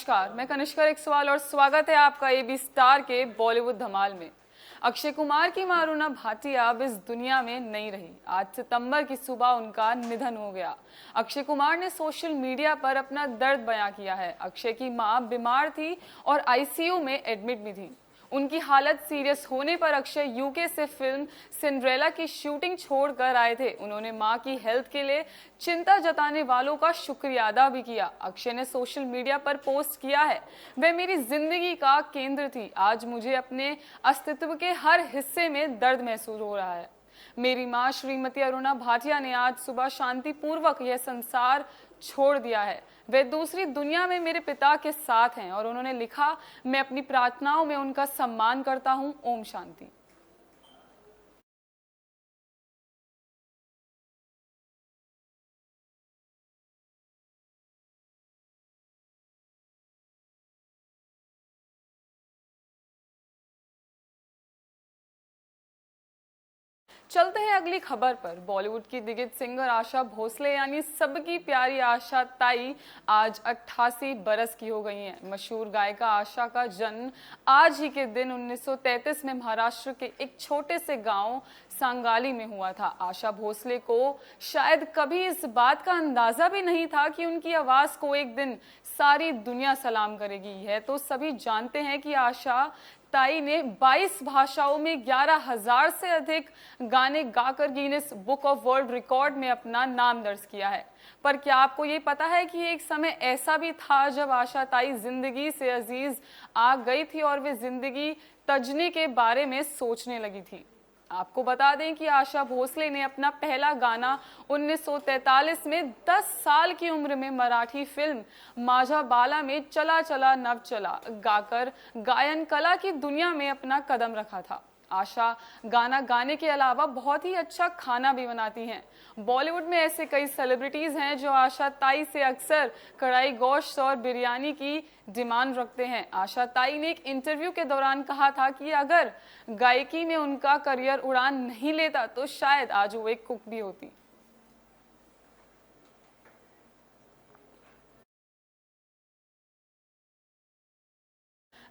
नमस्कार, मैं कनिष्का एक्सवाल और स्वागत है आपका एबी स्टार के बॉलीवुड धमाल में। अक्षय कुमार की मां अरुणा भाटिया अब इस दुनिया में नहीं रही। आज सितंबर की सुबह उनका निधन हो गया। अक्षय कुमार ने सोशल मीडिया पर अपना दर्द बयां किया है। अक्षय की मां बीमार थी और आईसीयू में एडमिट भी थी। उनकी हालत सीरियस होने पर अक्षय यूके से फिल्म सिंड्रेला की शूटिंग छोड़कर आए थे। उन्होंने मां की हेल्थ के लिए चिंता जताने वालों का शुक्रिया अदा भी किया। अक्षय ने सोशल मीडिया पर पोस्ट किया है, वह मेरी जिंदगी का केंद्र थी। आज मुझे अपने अस्तित्व के हर हिस्से में दर्द महसूस हो रहा है। मेरी मां श्रीमती अरुणा भाटिया ने आज सुबह शांतिपूर्वक यह संसार छोड़ दिया है। वे दूसरी दुनिया में मेरे पिता के साथ हैं और उन्होंने लिखा, मैं अपनी प्रार्थनाओं में उनका सम्मान करता हूं। ओम शांति। चलते हैं अगली खबर पर। बॉलीवुड की दिग्गज सिंगर आशा भोसले यानी सबकी प्यारी आशा ताई आज 88 बरस की हो गई हैं। मशहूर गायिका आशा का जन्म आज ही के दिन 1933 में महाराष्ट्र के एक छोटे से गांव सांगाली में हुआ था। आशा भोसले को शायद कभी इस बात का अंदाजा भी नहीं था कि उनकी आवाज को एक दिन सारी दुनिया सलाम करेगी। यह तो सभी जानते हैं कि आशा ताई ने 22 भाषाओं में 11,000 से अधिक गाने गाकर Guinness book of world record में अपना नाम दर्ज किया है। पर क्या आपको ये पता है कि एक समय ऐसा भी था जब आशा ताई जिंदगी से अजीज आ गई थी और वे जिंदगी तजने के बारे में सोचने लगी थी। आपको बता दें कि आशा भोसले ने अपना पहला गाना 1943 में 10 साल की उम्र में मराठी फिल्म माझा बाला में चला चला नव चला गाकर गायन कला की दुनिया में अपना कदम रखा था। आशा गाना गाने के अलावा बहुत ही अच्छा खाना भी बनाती हैं। बॉलीवुड में ऐसे कई सेलिब्रिटीज हैं जो आशा ताई से अक्सर कढ़ाई गोश्त और बिरयानी की डिमांड रखते हैं। आशा ताई ने एक इंटरव्यू के दौरान कहा था कि अगर गायकी में उनका करियर उड़ान नहीं लेता तो शायद आज वो एक कुक भी होती।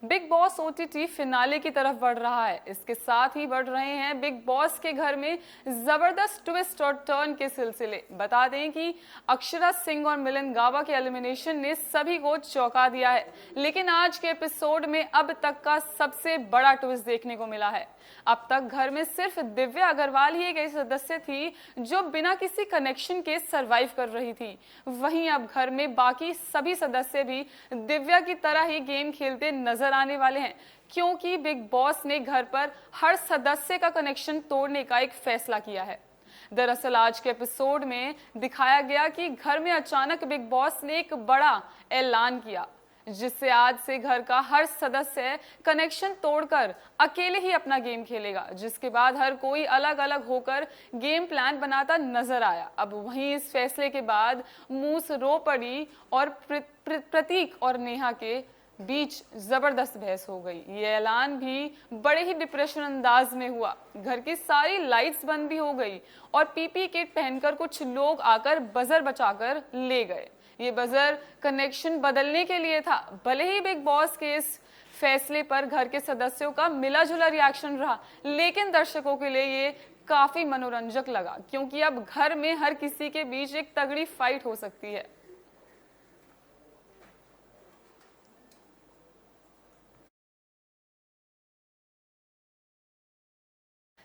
बिग बॉस ओटीटी फिनाले की तरफ बढ़ रहा है। इसके साथ ही बढ़ रहे हैं बिग बॉस के घर में जबरदस्त ट्विस्ट और टर्न के सिलसिले। बता दें कि अक्षरा सिंह और मिलन गावा के एलिमिनेशन ने सभी को चौंका दिया है, लेकिन आज के एपिसोड में अब तक का सबसे बड़ा ट्विस्ट देखने को मिला है। अब तक घर में सिर्फ दिव्या अग्रवाल ही एक ऐसी सदस्य थी जो बिना किसी कनेक्शन के सरवाइव कर रही थी। वहीं अब घर में बाकी सभी सदस्य भी दिव्या की तरह ही गेम खेलते नजर आने वाले हैं, क्योंकि बिग बॉस ने घर पर हर सदस्य का कनेक्शन तोड़ने का एक फैसला किया है। दरअसल आज के एपिसोड में दिखाया गया कि घर में अचानक बिग बॉस ने एक बड़ा ऐलान किया, जिससे आज से घर का हर सदस्य कनेक्शन तोड़कर अकेले ही अपना गेम खेलेगा, जिसके बाद हर कोई अलग अलग होकर गेम प्लान बनाता नजर आया। अब वहीं इस फैसले के बाद मूस रो पड़ी और प्रतीक और नेहा के बीच जबरदस्त बहस हो गई। ये ऐलान भी बड़े ही डिप्रेशन अंदाज में हुआ। घर की सारी लाइट्स बंद भी हो गई और पीपी किट पहनकर कुछ लोग आकर बजर बचाकर ले गए। ये बजर कनेक्शन बदलने के लिए था। भले ही बिग बॉस के इस फैसले पर घर के सदस्यों का मिला जुला रिएक्शन रहा, लेकिन दर्शकों के लिए ये काफी मनोरंजक लगा, क्योंकि अब घर में हर किसी के बीच एक तगड़ी फाइट हो सकती है।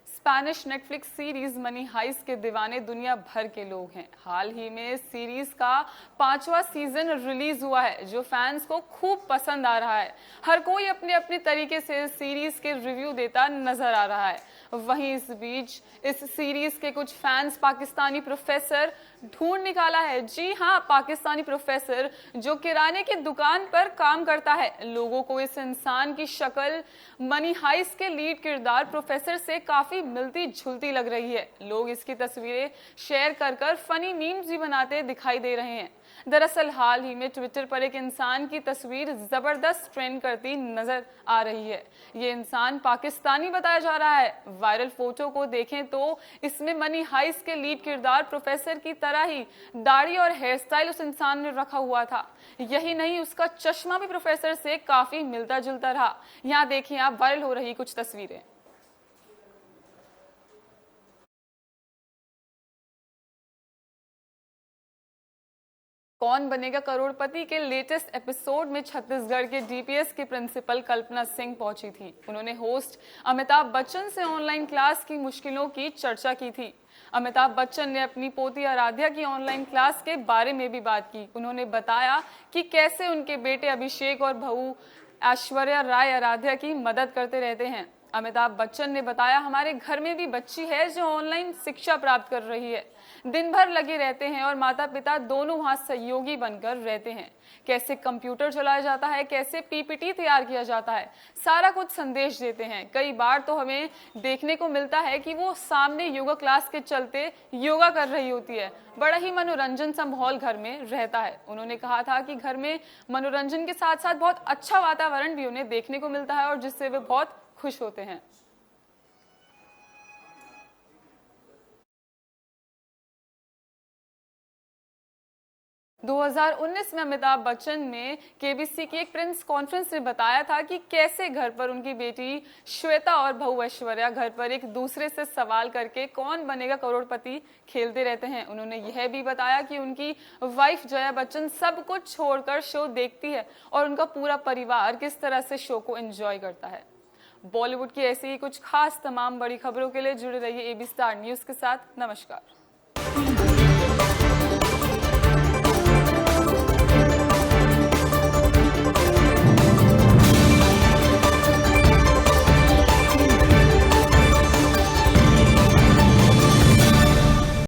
Spanish Netflix series Money Heist के दीवाने दुनिया भर के लोग हैं। हाल ही में इस सीरीज का 5वां सीजन रिलीज हुआ है, जो फैंस को खूब पसंद आ रहा है। हर कोई अपने अपने तरीके से इस सीरीज के रिव्यू देता नजर आ रहा है। वहीं इस बीच इस सीरीज के कुछ फैंस पाकिस्तानी प्रोफेसर ढूंढ निकाला है। जी हाँ, पाकिस्तानी प्रोफेसर जो किराने की दुकान पर काम करता है। लोगों को इस इंसान की शक्ल मनी हाइस्ट के लीड किरदार प्रोफेसर से काफी मिलती जुलती लग रही है। लोग इसकी तस्वीरें शेयर कर फनी मीम्स भी बनाते दिखाई दे रहे हैं। दरअसल हाल ही में ट्विटर पर एक इंसान की तस्वीर जबरदस्त ट्रेंड करती नजर आ रही है। ये इंसान पाकिस्तानी बताया जा रहा है। वायरल फोटो को देखें तो इसमें मनी हाइस्ट के लीड किरदार प्रोफेसर की तरह ही दाढ़ी और हेयर स्टाइल उस इंसान ने रखा हुआ था। यही नहीं, उसका चश्मा भी प्रोफेसर से काफी मिलता जुलता रहा। यहाँ देखिए आप वायरल हो रही कुछ तस्वीरें। कौन बनेगा करोड़पति के लेटेस्ट एपिसोड में छत्तीसगढ़ के डीपीएस की प्रिंसिपल कल्पना सिंह पहुंची थी। उन्होंने होस्ट अमिताभ बच्चन से ऑनलाइन क्लास की मुश्किलों की चर्चा की थी। अमिताभ बच्चन ने अपनी पोती आराध्या की ऑनलाइन क्लास के बारे में भी बात की। उन्होंने बताया कि कैसे उनके बेटे अभिषेक और बहू ऐश्वर्या राय आराध्या की मदद करते रहते हैं। अमिताभ बच्चन ने बताया, हमारे घर में भी बच्ची है जो ऑनलाइन शिक्षा प्राप्त कर रही है। दिन भर लगे रहते हैं और माता पिता दोनों वहां सहयोगी बनकर रहते हैं। कैसे कंप्यूटर चलाया जाता है, कैसे पीपीटी तैयार किया जाता है, सारा कुछ संदेश देते हैं। कई बार तो हमें देखने को मिलता है कि वो सामने योगा क्लास के चलते योगा कर रही होती है। बड़ा ही मनोरंजन सा माहौल घर में रहता है। उन्होंने कहा था कि घर में मनोरंजन के साथ साथ बहुत अच्छा वातावरण भी उन्हें देखने को मिलता है और जिससे वे बहुत खुश होते हैं। 2019 में अमिताभ बच्चन ने केबीसी की एक प्रेस कॉन्फ्रेंस में बताया था कि कैसे घर पर उनकी बेटी श्वेता और बहू ऐश्वर्या घर पर एक दूसरे से सवाल करके कौन बनेगा करोड़पति खेलते रहते हैं। उन्होंने यह भी बताया कि उनकी वाइफ जया बच्चन सब कुछ छोड़कर शो देखती है और उनका पूरा परिवार किस तरह से शो को एंजॉय करता है। बॉलीवुड की ऐसी ही कुछ खास तमाम बड़ी खबरों के लिए जुड़े रहिए एबी स्टार न्यूज के साथ। नमस्कार।